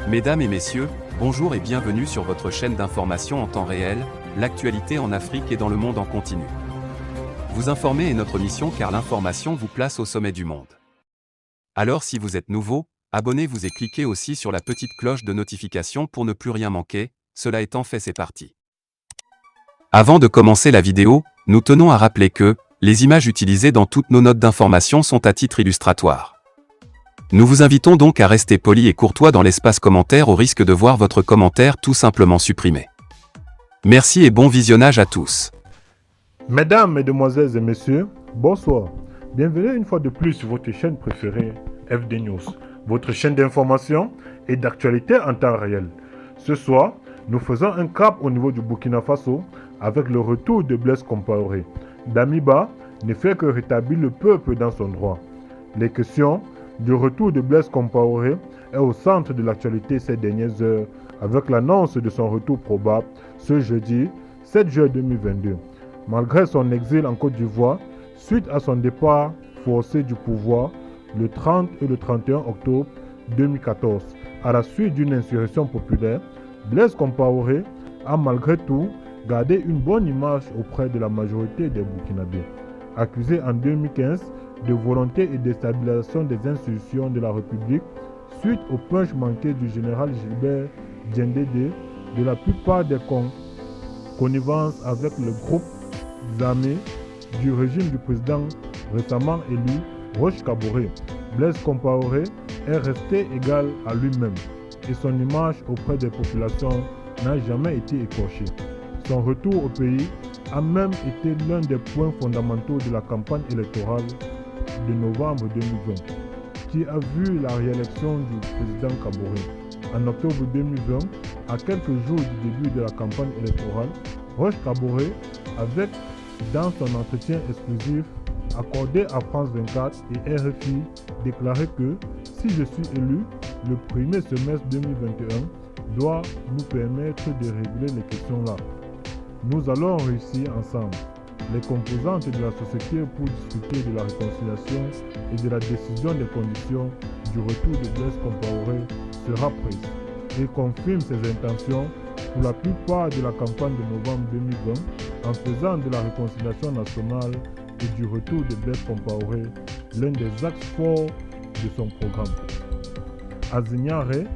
Mesdames et messieurs, bonjour et bienvenue sur votre chaîne d'information en temps réel, l'actualité en Afrique et dans le monde en continu. Vous informer est notre mission car l'information vous place au sommet du monde. Alors si vous êtes nouveau, abonnez-vous et cliquez aussi sur la petite cloche de notification pour ne plus rien manquer, cela étant fait c'est parti. Avant de commencer la vidéo, nous tenons à rappeler que, les images utilisées dans toutes nos notes d'information sont à titre illustratoire. Nous vous invitons donc à rester poli et courtois dans l'espace commentaire au risque de voir votre commentaire tout simplement supprimé. Merci et bon visionnage à tous. Mesdames, Mesdemoiselles et Messieurs, bonsoir. Bienvenue une fois de plus sur votre chaîne préférée, FD News, votre chaîne d'information et d'actualité en temps réel. Ce soir, nous faisons un cap au niveau du Burkina Faso avec le retour de Blaise Compaoré. Damiba ne fait que rétablir le peuple dans son droit. Les questions du retour de Blaise Compaoré est au centre de l'actualité ces dernières heures avec l'annonce de son retour probable ce jeudi 7 juin 2022. Malgré son exil en Côte d'Ivoire, suite à son départ forcé du pouvoir le 30 et le 31 octobre 2014, à la suite d'une insurrection populaire, Blaise Compaoré a malgré tout gardé une bonne image auprès de la majorité des Burkinabés. Accusé en 2015 de volonté et déstabilisation des institutions de la République, suite au punch manqué du général Gilbert Diendédé, de la plupart des connivences avec le groupe armé du régime du président récemment élu Roch Kaboré, Blaise Compaoré est resté égal à lui-même et son image auprès des populations n'a jamais été écorchée. Son retour au pays a même été l'un des points fondamentaux de la campagne électorale de novembre 2020, qui a vu la réélection du président Kaboré. En octobre 2020, à quelques jours du début de la campagne électorale, Roch Kaboré avait, dans son entretien exclusif accordé à France 24 et RFI, déclaré que si je suis élu, le premier semestre 2021 doit nous permettre de régler les questions-là. Nous allons réussir ensemble. Les composantes de la société pour discuter de la réconciliation et de la décision des conditions du retour de Blaise Compaoré sera prise. Il confirme ses intentions pour la plupart de la campagne de novembre 2020 en faisant de la réconciliation nationale et du retour de Blaise Compaoré l'un des axes forts de son programme. À Zignaré,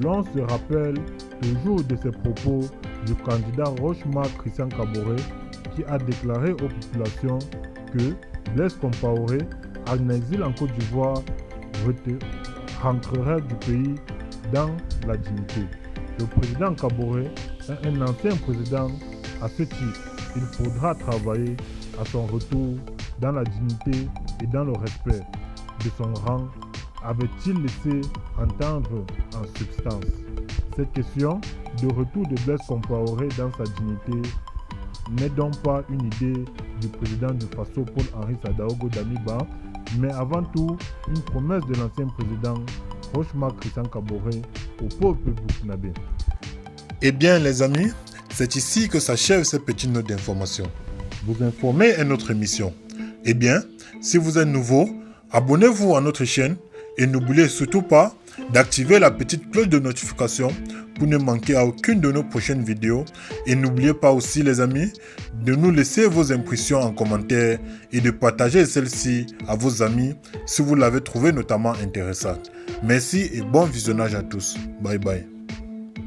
l'on se rappelle toujours de ses propos du candidat Roch-Marc Christian Kaboré qui a déclaré aux populations que Blaise Compaoré, en exil en Côte d'Ivoire, rentrerait du pays dans la dignité. Le président Kaboré est un ancien président. À ce titre, il faudra travailler à son retour dans la dignité et dans le respect de son rang, avait-il laissé entendre en substance. Cette question de retour de Blaise Compaoré dans sa dignité n'est donc pas une idée du président du Faso Paul-Henri Sadaogo Damiba, mais avant tout une promesse de l'ancien président Roch-Marc Christian Kaboré au peuple burkinabé. Eh bien les amis, c'est ici que s'achève cette petite note d'information. Vous informer est notre mission. Eh bien, si vous êtes nouveau, abonnez-vous à notre chaîne et n'oubliez surtout pas d'activer la petite cloche de notification pour ne manquer à aucune de nos prochaines vidéos. Et n'oubliez pas aussi les amis, de nous laisser vos impressions en commentaire et de partager celle-ci à vos amis si vous l'avez trouvée notamment intéressante. Merci et bon visionnage à tous. Bye bye.